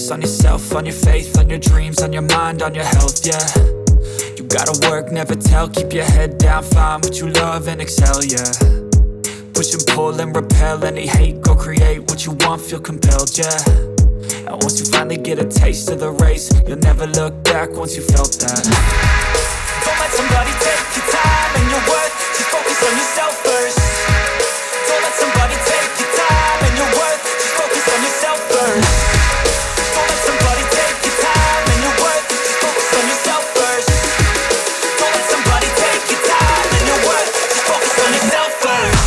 focus on yourself, on your faith, on your dreams, on your mind, on your health, yeah. You gotta work, never tell, keep your head down, find what you love and excel, yeah. Push and pull and repel any hate, go create what you want, feel compelled, yeah. And once you finally get a taste of the race, you'll never look back once you felt that. Don't let somebody take your time and your worth, just focus on yourself first. Don't let somebody take your time and your worth, just focus on yourself first. Don't let somebody take your time and your worth, just focus on yourself first. Don't let somebody take your time and your worth, just focus on yourself first.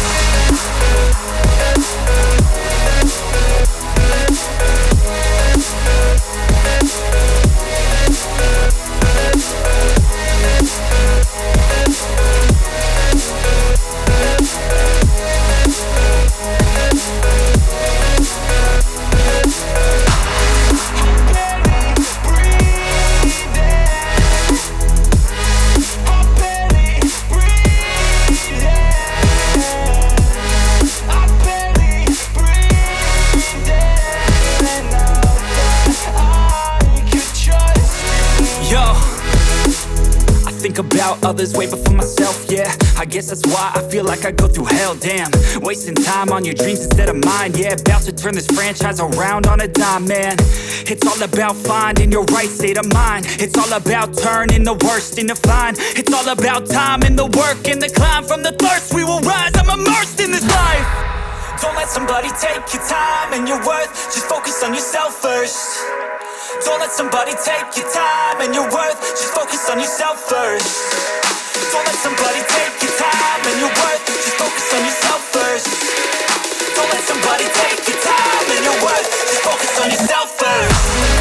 Think about others way before myself, yeah. I guess that's why I feel like I go through hell, damn. Wasting time on your dreams instead of mine, yeah. About to turn this franchise around on a dime, man. It's all about finding your right state of mind. It's all about turning the worst into fine. It's all about time and the work and the climb. From the thirst we will rise, I'm immersed in this life. Don't let somebody take your time and your worth, just focus on yourself first. Don't let somebody take your time and your worth, just focus on yourself first. Don't let somebody take your time and your worth, just focus on yourself first. Don't let somebody take your time and your worth, just focus on yourself first.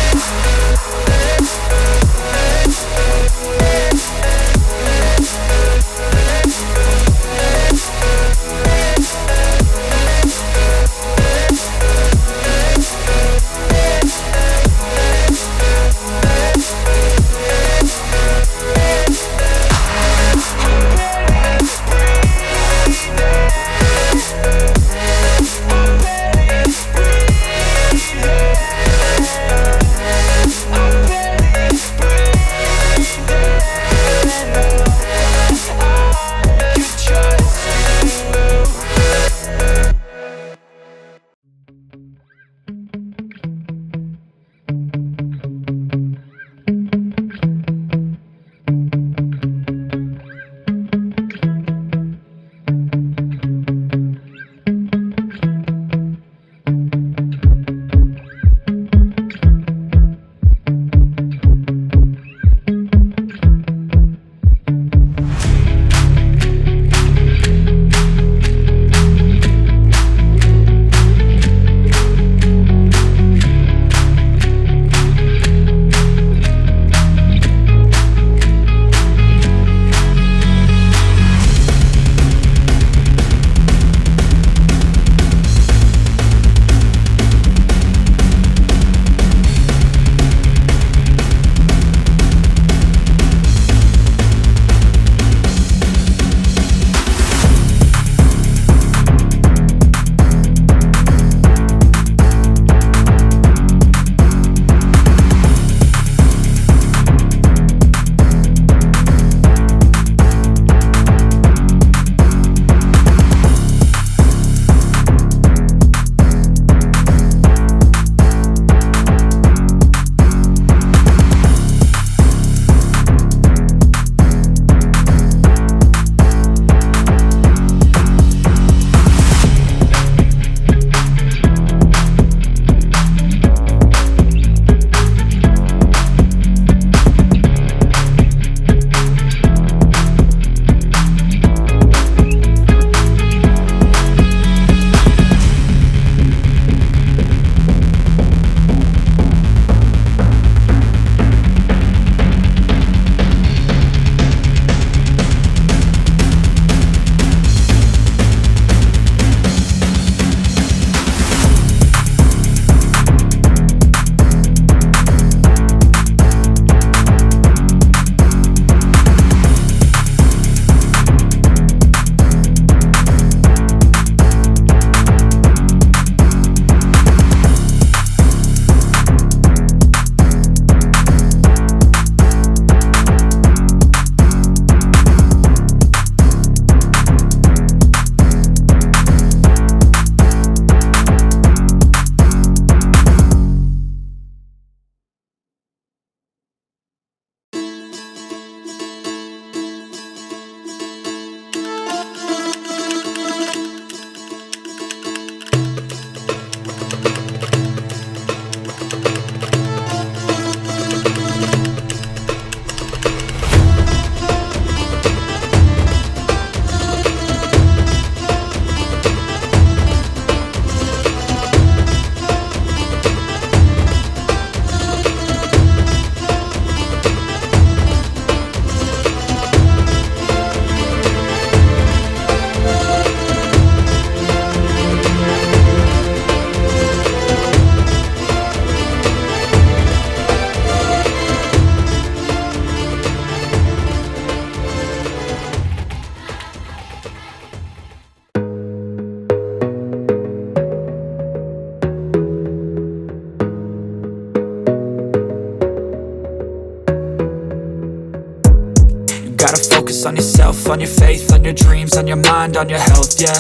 gotta focus on yourself, on your faith, on your dreams, on your mind, on your health, yeah.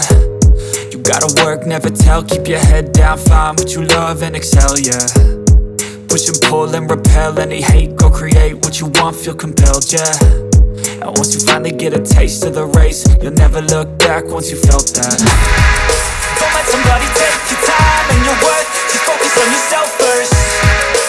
You gotta work, never tell, keep your head down, find what you love and excel, yeah. Push and pull and repel any hate, go create what you want, feel compelled, yeah. And once you finally get a taste of the race, you'll never look back once you felt that. Don't let somebody take your time and your worth, just focus on yourself first.